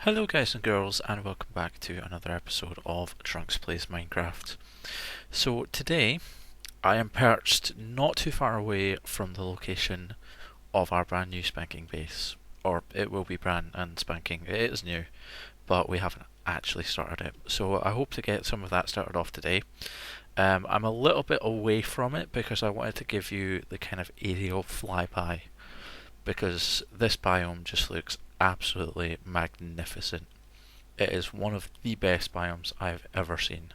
Hello guys and girls, and welcome back to another episode of Trunks Plays Minecraft. So today I am perched not too far away from the location of our brand new spanking base. Or it will be brand and spanking. It is new, but we haven't actually started it. So I hope to get some of that started off today. I'm a little bit away from it because I wanted to give you the kind of aerial flyby, because this biome just looks absolutely magnificent. It is one of the best biomes I've ever seen.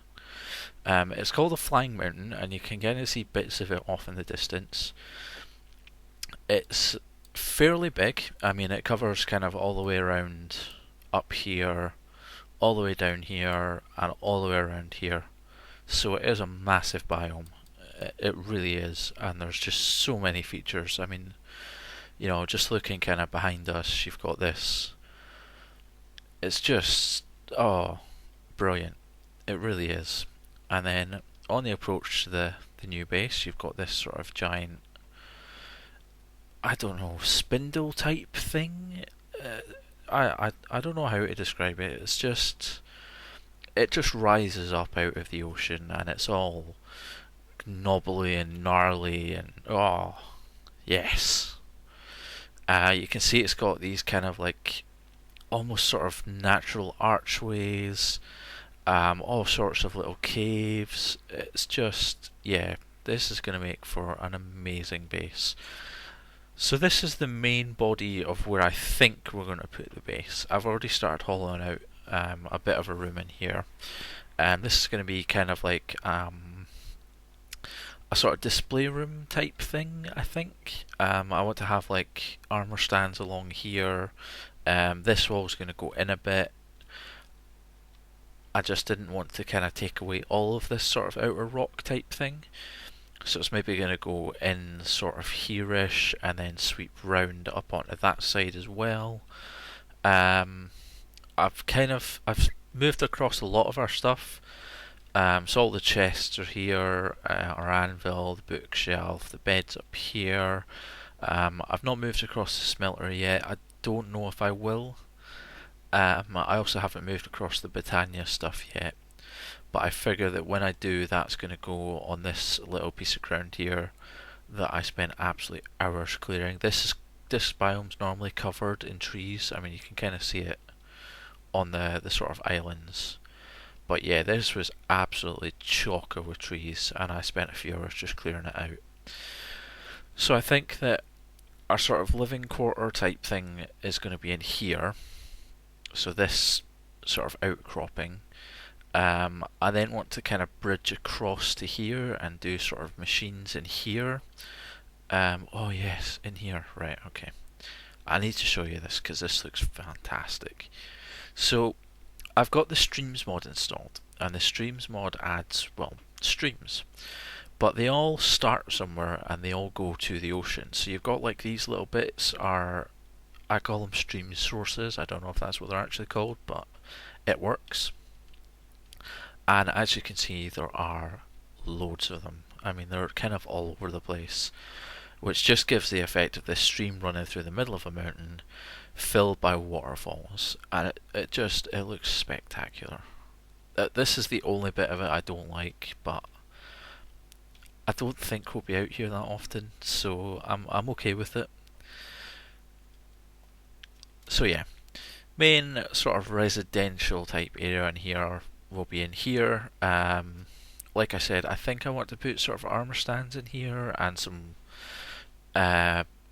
It's called a flying mountain, and you can kind of see bits of it off in the distance. It's fairly big. I mean, it covers kind of all the way around up here, all the way down here, and all the way around here. So it is a massive biome. It really is, and there's just so many features. I mean, just looking kind of behind us, you've got this. It's just, oh, brilliant. It really is. And then on the approach to the new base, you've got this sort of giant, I don't know, spindle type thing. I don't know how to describe it. It just rises up out of the ocean, and it's all knobbly and gnarly, and oh, yes. You can see it's got these kind of like almost sort of natural archways, all sorts of little caves. It's just, yeah, this is going to make for an amazing base. So this is the main body of where I think we're going to put the base. I've already started hollowing out a bit of a room in here, and this is going to be kind of like a sort of display room type thing, I think. I want to have like armor stands along here. This wall's going to go in a bit. I just didn't want to kind of take away all of this sort of outer rock type thing. So it's maybe going to go in sort of here-ish and then sweep round up onto that side as well. I've moved across a lot of our stuff. So all the chests are here, our anvil, the bookshelf, the bed's up here. I've not moved across the smelter yet. I don't know if I will. I also haven't moved across the Britannia stuff yet, but I figure that when I do, that's going to go on this little piece of ground here that I spent absolute hours clearing. This biome's normally covered in trees. I mean, you can kind of see it on the sort of islands. But yeah, this was absolutely chocker with trees, and I spent a few hours just clearing it out. So I think that our sort of living quarter type thing is going to be in here. So this sort of outcropping. I then want to kind of bridge across to here and do sort of machines in here. Oh yes, in here. Right, okay. I need to show you this because this looks fantastic. So I've got the Streams mod installed, and the Streams mod adds, well, streams. But they all start somewhere and they all go to the ocean. So you've got like these little bits are, I call them stream sources. I don't know if that's what they're actually called, but it works. And as you can see, there are loads of them. I mean, they're kind of all over the place, which just gives the effect of this stream running through the middle of a mountain filled by waterfalls, and it looks spectacular. This is the only bit of it I don't like, but I don't think we'll be out here that often, so I'm okay with it. So yeah, main sort of residential type area in here will be in here. Like I said, I think I want to put sort of armor stands in here and some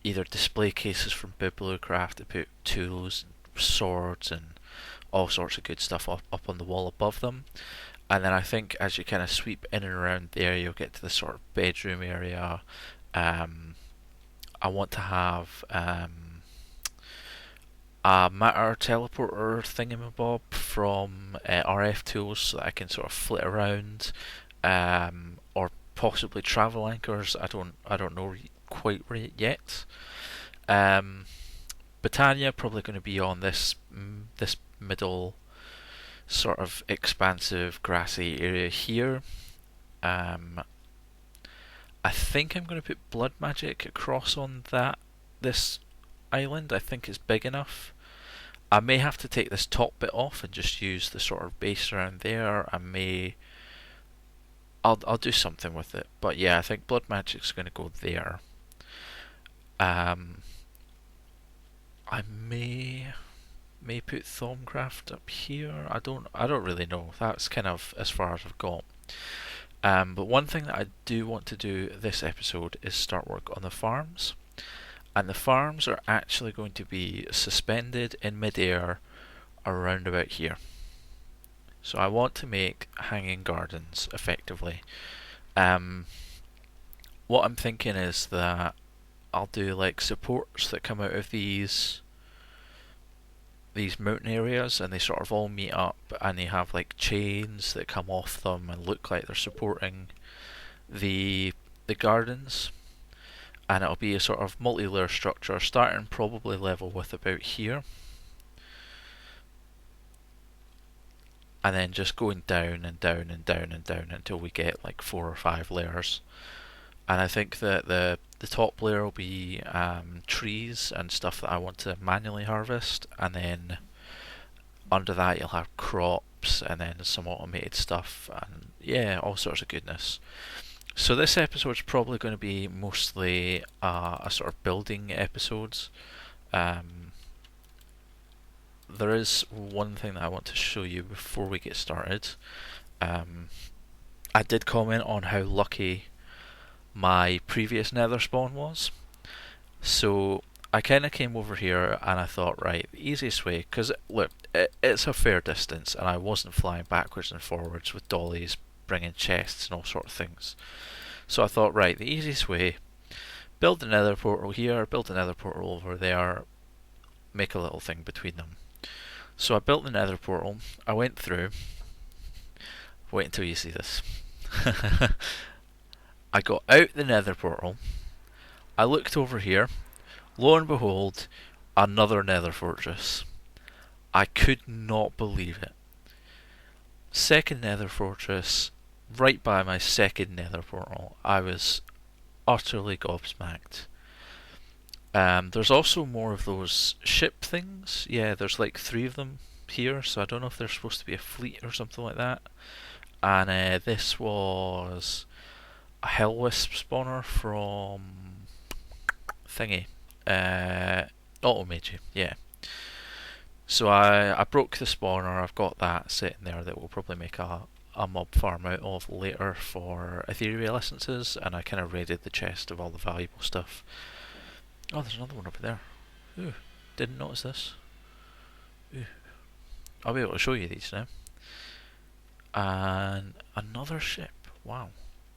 either display cases from Bibliocraft to put tools, and swords, and all sorts of good stuff up on the wall above them. And then I think as you kind of sweep in and around there, you'll get to the sort of bedroom area. I want to have a matter teleporter thingamabob from RF tools so that I can sort of flit around, or possibly travel anchors. I don't know quite right yet. Britannia probably going to be on this middle sort of expansive grassy area here. I think I'm going to put blood magic across on this island. I think it's big enough. I may have to take this top bit off and just use the sort of base around there. I'll do something with it. But yeah, I think Blood Magic's going to go there. I may put Thorncraft up here. I don't really know. That's kind of as far as I've got. But one thing that I do want to do this episode is start work on the farms. And the farms are actually going to be suspended in midair around about here. So I want to make hanging gardens effectively. What I'm thinking is that I'll do like supports that come out of these mountain areas, and they sort of all meet up, and they have like chains that come off them and look like they're supporting the gardens. And it'll be a sort of multi-layer structure, starting probably level with about here, and then just going down and down and down and down until we get like 4 or 5 layers. And I think that the top layer will be trees and stuff that I want to manually harvest, and then under that you'll have crops and then some automated stuff, and yeah, all sorts of goodness. So this episode's probably going to be mostly a sort of building episodes. There is one thing that I want to show you before we get started. I did comment on how lucky my previous nether spawn was. So I kind of came over here and I thought, right, the easiest way, because look, it's a fair distance and I wasn't flying backwards and forwards with dollies bringing chests and all sorts of things. So I thought, right, the easiest way, build another portal here, build another portal over there, make a little thing between them. So I built the nether portal, I went through, wait until you see this. I got out the nether portal, I looked over here, lo and behold, another nether fortress. I could not believe it. Second nether fortress, right by my second nether portal. I was utterly gobsmacked. There's also more of those ship things. Yeah, there's like 3 of them here, so I don't know if there's supposed to be a fleet or something like that. And this was a Hellwisp spawner from thingy, Automagy, yeah. So I broke the spawner, I've got that sitting there that we'll probably make a mob farm out of later for ethereal essences, and I kind of raided the chest of all the valuable stuff. Oh, there's another one over there. Ooh, didn't notice this. Ooh. I'll be able to show you these now. And another ship, wow.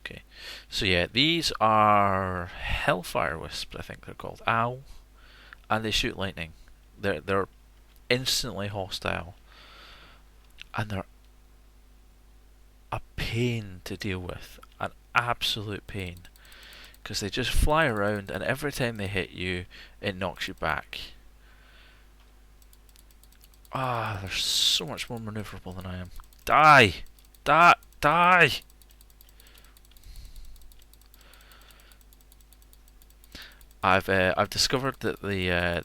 Okay, so yeah, these are Hellfire Wisps, I think they're called. Ow. And they shoot lightning. They're instantly hostile, and they're a pain to deal with, an absolute pain, because they just fly around and every time they hit you it knocks you back. They're so much more maneuverable than I am. Die! Die! I've discovered that the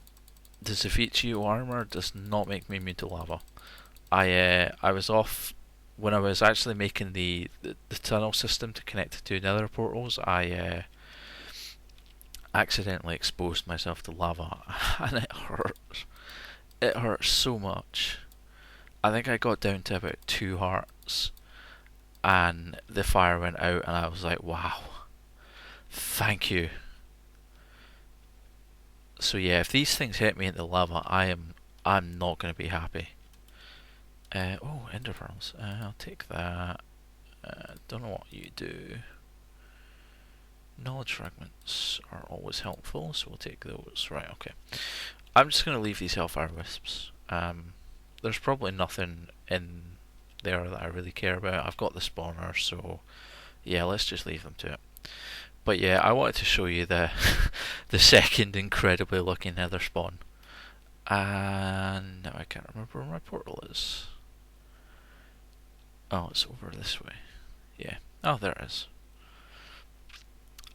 Zavicchio armor does not make me immune to lava. I was off when I was actually making the tunnel system to connect to 2 nether portals. I accidentally exposed myself to lava and it hurts. It hurts so much. I think I got down to about 2 hearts and the fire went out and I was like, wow, thank you. So yeah, if these things hit me into lava, I'm not going to be happy. Oh, ender pearls. I'll take that. Don't know what you do. Knowledge fragments are always helpful, so we'll take those. Right, okay. I'm just going to leave these Hellfire Wisps. There's probably nothing in there that I really care about. I've got the spawner, so yeah, let's just leave them to it. But yeah, I wanted to show you the the second incredibly lucky nether spawn. And now I can't remember where my portal is. Oh, it's over this way. Yeah. Oh, there it is.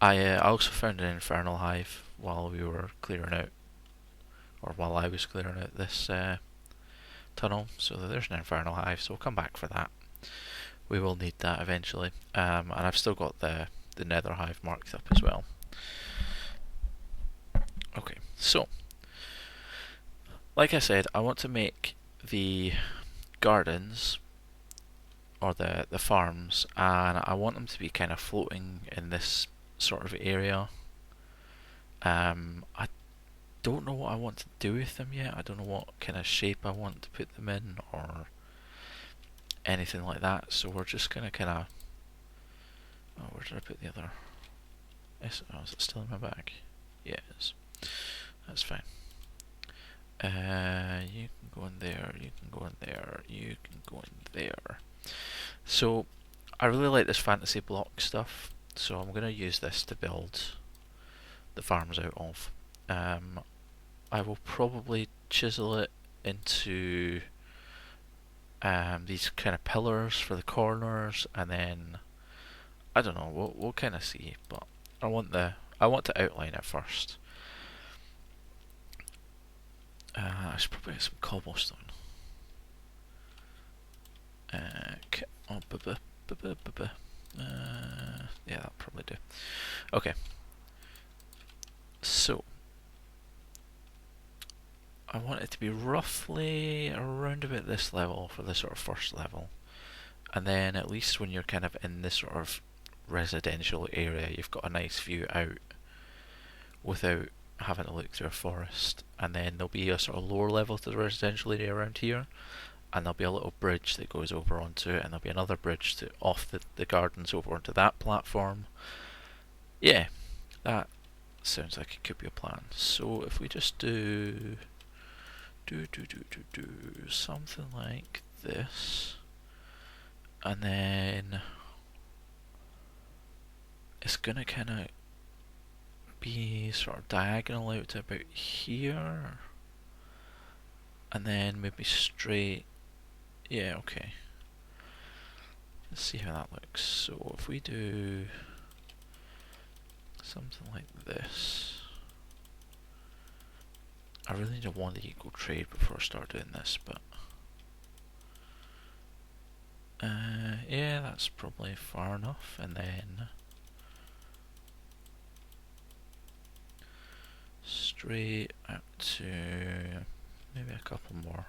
I also found an infernal hive while we were clearing out, or while I was clearing out this tunnel, so there's an infernal hive, so we'll come back for that. We will need that eventually. And I've still got the nether hive marked up as well. Okay, so like I said, I want to make the gardens or the farms, and I want them to be kind of floating in this sort of area. I don't know what I want to do with them yet. I don't know what kind of shape I want to put them in or anything like that. So we're just gonna kind of. Oh, where did I put the other? Oh, is it still in my bag? Yeah, it is. That's fine. You can go in there. You can go in there. You can go in there. So I really like this fantasy block stuff. So I'm gonna use this to build the farms out of. I will probably chisel it into these kind of pillars for the corners, and then I don't know. We'll kind of see, but I want to outline it first. I should probably get some cobblestone. Yeah, that'll probably do. Okay. So I want it to be roughly around about this level for the sort of first level, and then at least when you're kind of in this sort of residential area, you've got a nice view out without having to look through a forest. And then there'll be a sort of lower level to the residential area around here, and there'll be a little bridge that goes over onto it, and there'll be another bridge to off the gardens over onto that platform. Yeah, that sounds like it could be a plan. So if we just do something like this, and then it's gonna kind of be sort of diagonal out to about here, and then maybe straight. Yeah, okay. Let's see how that looks. So if we do something like this, I really need a one to equal trade before I start doing this, but yeah, that's probably far enough. And then straight out to maybe a couple more.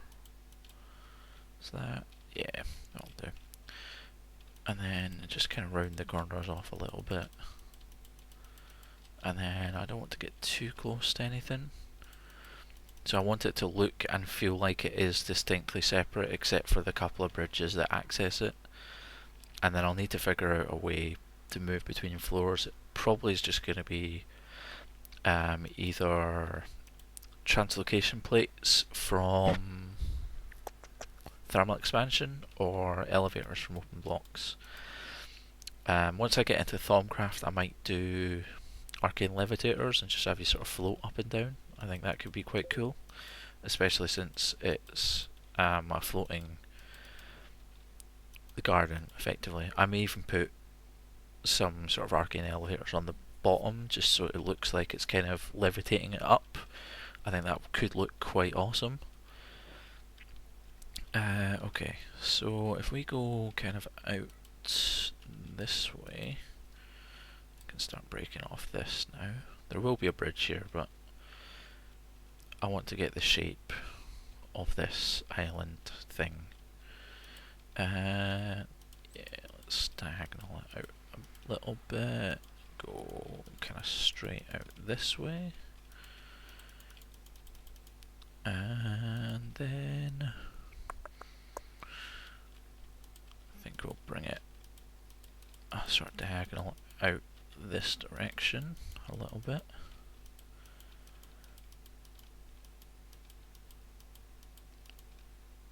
Is that? Yeah, that'll do. And then just kind of round the corners off a little bit. And then I don't want to get too close to anything. So I want it to look and feel like it is distinctly separate, except for the couple of bridges that access it. And then I'll need to figure out a way to move between floors. It probably is just going to be either translocation plates from thermal expansion or elevators from open blocks. Once I get into Thaumcraft, I might do arcane levitators and just have you sort of float up and down. I think that could be quite cool, especially since it's a floating the garden effectively. I may even put some sort of arcane elevators on the bottom just so it looks like it's kind of levitating it up. I think that could look quite awesome. Okay, so if we go kind of out this way, I can start breaking off this now. There will be a bridge here, but I want to get the shape of this island thing. Yeah, let's diagonal it out a little bit. Go kind of straight out this way. And then I think we'll bring it sort of diagonal out this direction a little bit.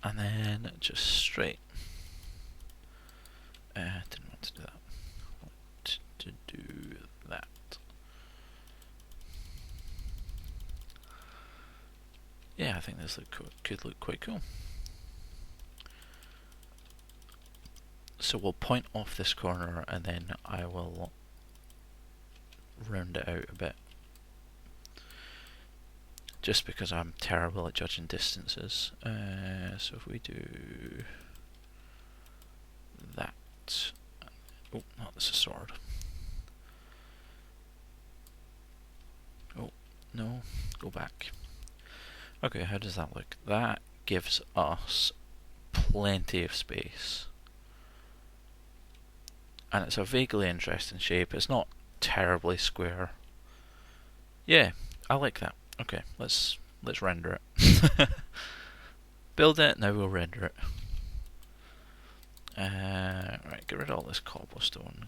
And then just straight. Didn't want to do that. I want to do that. Yeah, I think this could look quite cool. So we'll point off this corner and then I will round it out a bit. just because I'm terrible at judging distances. So if we do that, oh, not this is a sword. Oh, no, go back. Okay, how does that look? That gives us plenty of space. And it's a vaguely interesting shape. It's not terribly square. Yeah, I like that. Okay, let's render it. Build it, now we'll render it. Right, get rid of all this cobblestone.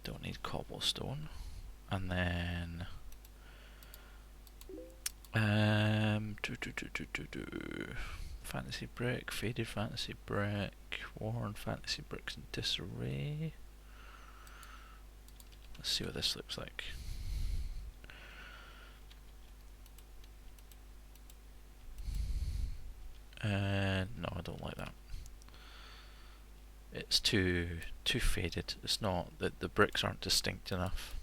Don't need cobblestone. And then fantasy brick, faded fantasy brick, worn fantasy bricks in disarray. Let's see what this looks like. No, I don't like that. It's too faded. It's not, the bricks aren't distinct enough.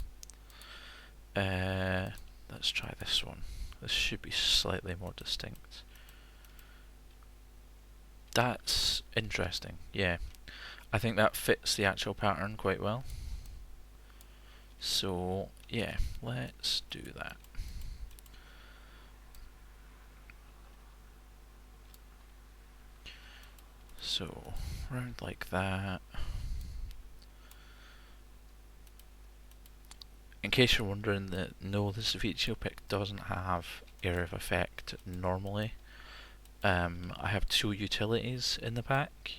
Let's try this one. This should be slightly more distinct. That's interesting, yeah. I think that fits the actual pattern quite well. So, yeah, let's do that. So, round like that. In case you're wondering, that no, the Saviccio pick doesn't have area of effect normally. I have 2 utilities in the pack,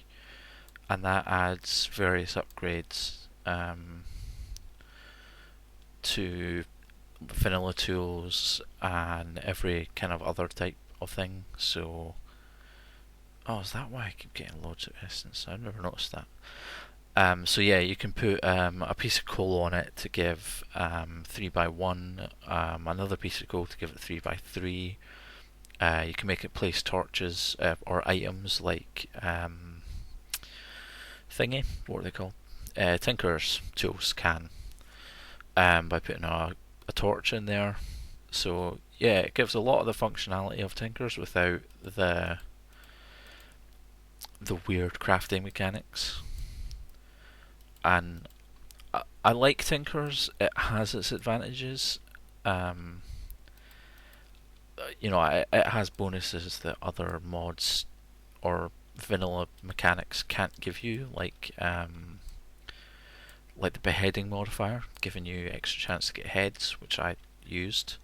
and that adds various upgrades to vanilla tools and every kind of other type of thing. So, oh, is that why I keep getting loads of essence? I've never noticed that. So yeah, you can put a piece of coal on it to give 3x1, another piece of coal to give it 3x3. You can make it place torches or items like thingy, what are they called? Tinker's tools can, by putting a torch in there. So yeah, it gives a lot of the functionality of Tinker's without the weird crafting mechanics. And I like Tinker's. It has its advantages. You know, it has bonuses that other mods or vanilla mechanics can't give you, like the beheading modifier, giving you extra chance to get heads, which I used.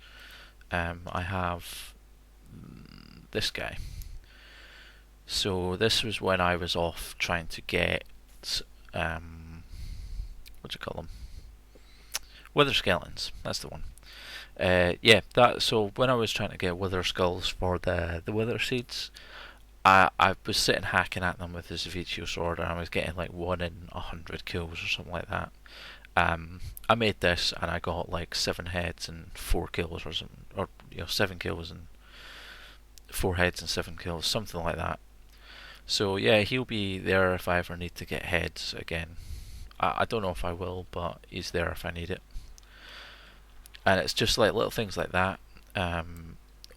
I have this guy. So this was when I was off trying to get what do you call them? Wither skeletons. That's the one. Yeah, that. So when I was trying to get wither skulls for the wither seeds, I was sitting hacking at them with the Saviccio sword, and I was getting like 1 in 100 kills or something like that. I made this, and I got like 7 heads and 4 kills or something, or 7 kills and 4 heads and 7 kills, something like that. So yeah, he'll be there if I ever need to get heads again. I don't know if I will, but he's there if I need it. And it's just like little things like that.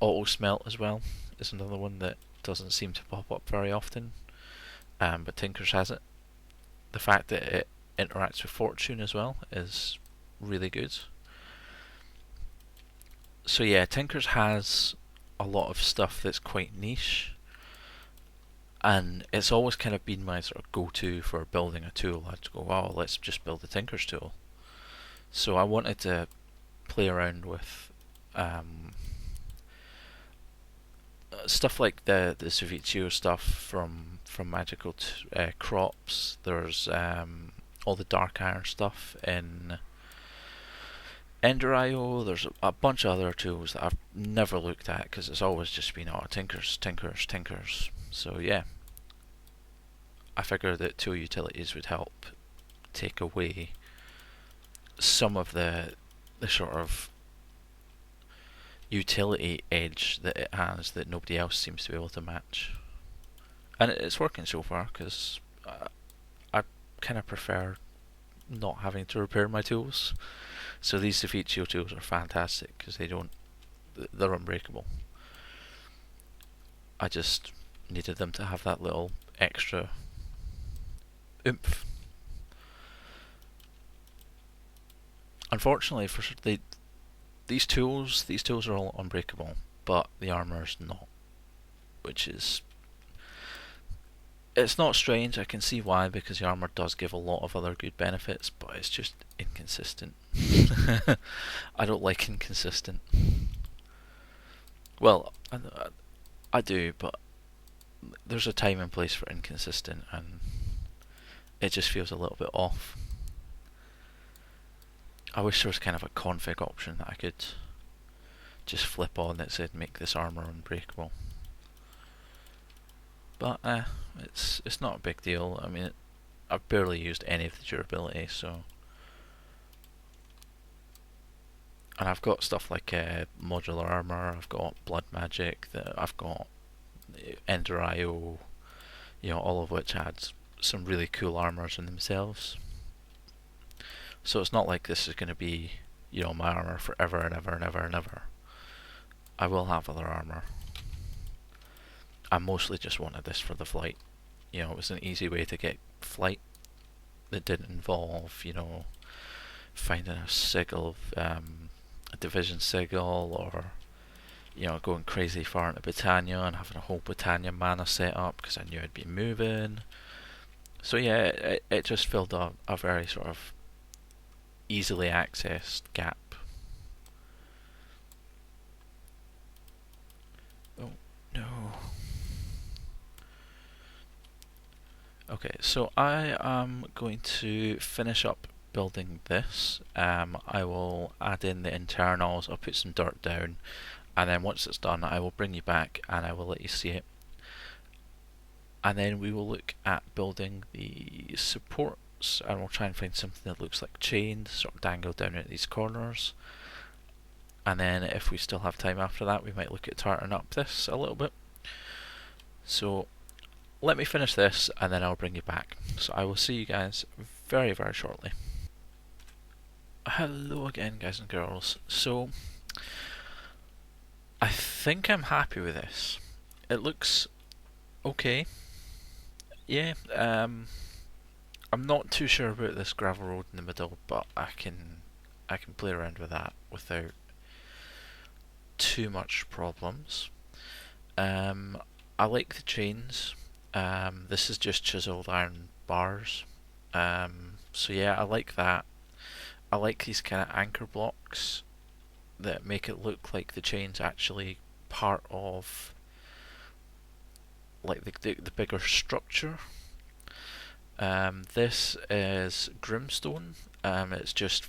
Auto smelt as well is another one that doesn't seem to pop up very often, but Tinker's has it. The fact that it interacts with fortune as well is really good. So yeah, Tinker's has a lot of stuff that's quite niche, and it's always kind of been my sort of go-to for building a tool. I'd go, oh, let's just build a Tinker's tool. So I wanted to play around with stuff like the Saviccio stuff from Magical Crops. There's all the Dark Iron stuff in Ender.io. There's a bunch of other tools that I've never looked at because it's always just been Tinker's. So yeah, I figured that tool utilities would help take away some of the sort of utility edge that it has that nobody else seems to be able to match. And it's working so far, because I kind of prefer not having to repair my tools. So these Saviccio tools are fantastic because they don't they're unbreakable. I just needed them to have that little extra oomph. Unfortunately, these tools are all unbreakable, but the armor's not, which is, it's not strange. I can see why, because the armor does give a lot of other good benefits, but it's just inconsistent. I don't like inconsistent. Well, I do, but there's a time and place for inconsistent, and it just feels a little bit off. I wish there was kind of a config option that I could just flip on that said make this armor unbreakable. But it's not a big deal. I mean, I've barely used any of the durability, so. And I've got stuff like modular armor. I've got blood magic. I've got Ender IO. All of which adds some really cool armors in themselves. So it's not like this is going to be, my armor forever and ever and ever and ever. I will have other armor. I mostly just wanted this for the flight. It was an easy way to get flight that didn't involve, finding a sigil, a division sigil, or going crazy far into Britannia and having a whole Britannia mana set up because I knew I'd be moving. So yeah, it just filled a very sort of easily accessed gap. Oh no. Okay, so I am going to finish up building this. I will add in the internals, I'll put some dirt down, and then once it's done I will bring you back and I will let you see it. And then we will look at building the supports, and we'll try and find something that looks like chains, sort of dangled down at these corners. And then if we still have time after that, we might look at tarting up this a little bit. So let me finish this and then I'll bring you back. So I will see you guys very, very shortly. Hello again, guys and girls. So I think I'm happy with this. It looks okay. Yeah, I'm not too sure about this gravel road in the middle, but I can play around with that without too much problems. I like the chains. This is just chiseled iron bars. So yeah, I like that. I like these kind of anchor blocks that make it look like the chain's actually part of like the bigger structure. This is Grimstone. It's just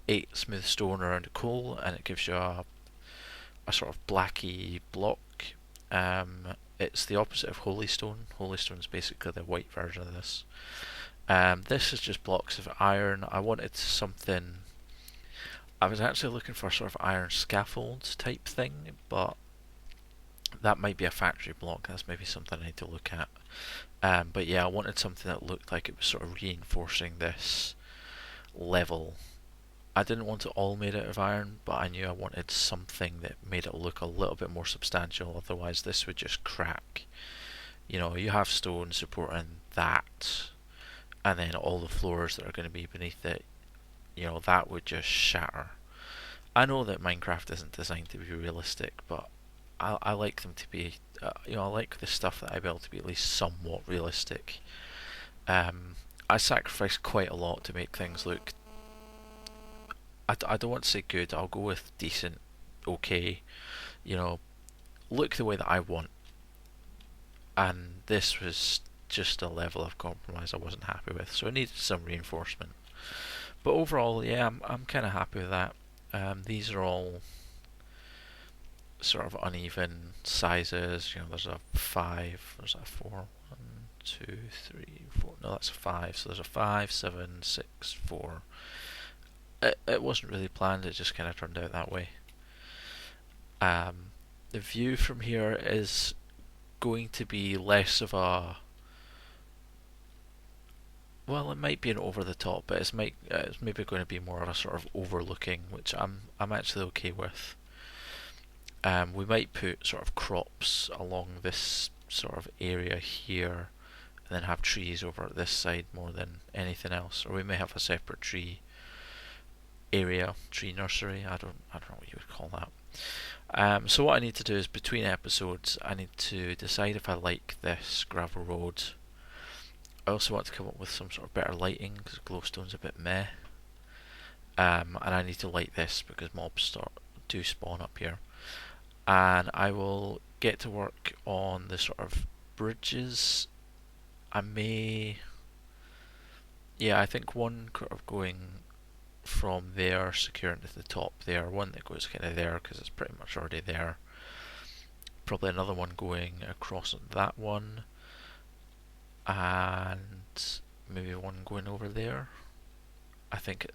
8 smooth stone around a coal, and it gives you a sort of blacky block. It's the opposite of Holystone. Holystone is basically the white version of this. This is just blocks of iron. I wanted something. I was actually looking for sort of iron scaffolds type thing, but that might be a factory block. That's maybe something I need to look at. But yeah, I wanted something that looked like it was sort of reinforcing this level. I didn't want it all made out of iron, but I knew I wanted something that made it look a little bit more substantial, otherwise this would just crack. You have stone supporting that, and then all the floors that are going to be beneath it, that would just shatter. I know that Minecraft isn't designed to be realistic, but I like them to be, I like the stuff that I build to be at least somewhat realistic. I sacrifice quite a lot to make things look, I don't want to say good, I'll go with decent, okay, look the way that I want. And this was just a level of compromise I wasn't happy with, so I needed some reinforcement. But overall, yeah, I'm kind of happy with that. These are all sort of uneven sizes. There's a 5, there's a 4, 1, 2, 3, 4. No, that's a 5. So there's a 5, 7, 6, 4. It wasn't really planned. It just kind of turned out that way. The view from here is going to be less of a, well, it might be an over the top, but it's maybe going to be more of a sort of overlooking, which I'm actually okay with. We might put sort of crops along this sort of area here, and then have trees over at this side more than anything else. Or we may have a separate tree area, tree nursery. I don't know what you would call that. So what I need to do is between episodes, I need to decide if I like this gravel road. I also want to come up with some sort of better lighting because glowstone's a bit meh. And I need to light this because mobs do spawn up here. And I will get to work on the sort of bridges. I think one sort of going from there, securing to the top there, one that goes kind of there because it's pretty much already there. Probably another one going across that one, and maybe one going over there. I think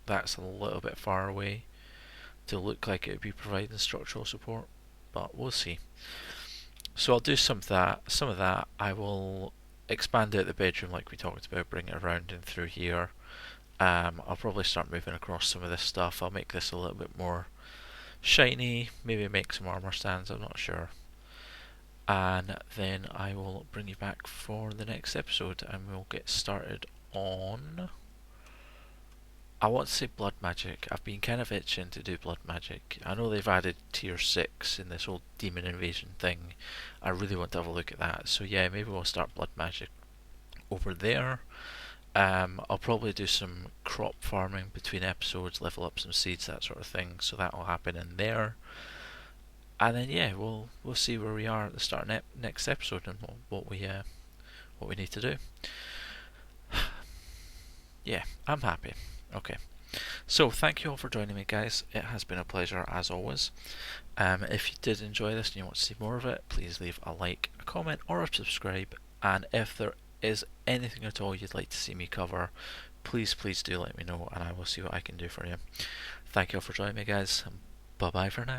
that's a little bit far away to look like it would be providing structural support, but we'll see. So I'll do some of that. I will expand out the bedroom like we talked about, bring it around and through here. I'll probably start moving across some of this stuff. I'll make this a little bit more shiny, maybe make some armor stands, I'm not sure. And then I will bring you back for the next episode and we'll get started on... I want to say blood magic. I've been kind of itching to do blood magic. I know they've added tier 6 in this whole demon invasion thing. I really want to have a look at that. So yeah, maybe we'll start blood magic over there. I'll probably do some crop farming between episodes, level up some seeds, that sort of thing. So that will happen in there. And then yeah, we'll see where we are at the start of next episode and what we need to do. Yeah, I'm happy. Okay, so thank you all for joining me, guys. It has been a pleasure as always. If you did enjoy this and you want to see more of it, please leave a like, a comment, or a subscribe. And if there is anything at all you'd like to see me cover, please do let me know, and I will see what I can do for you. Thank you all for joining me, guys. Bye bye for now.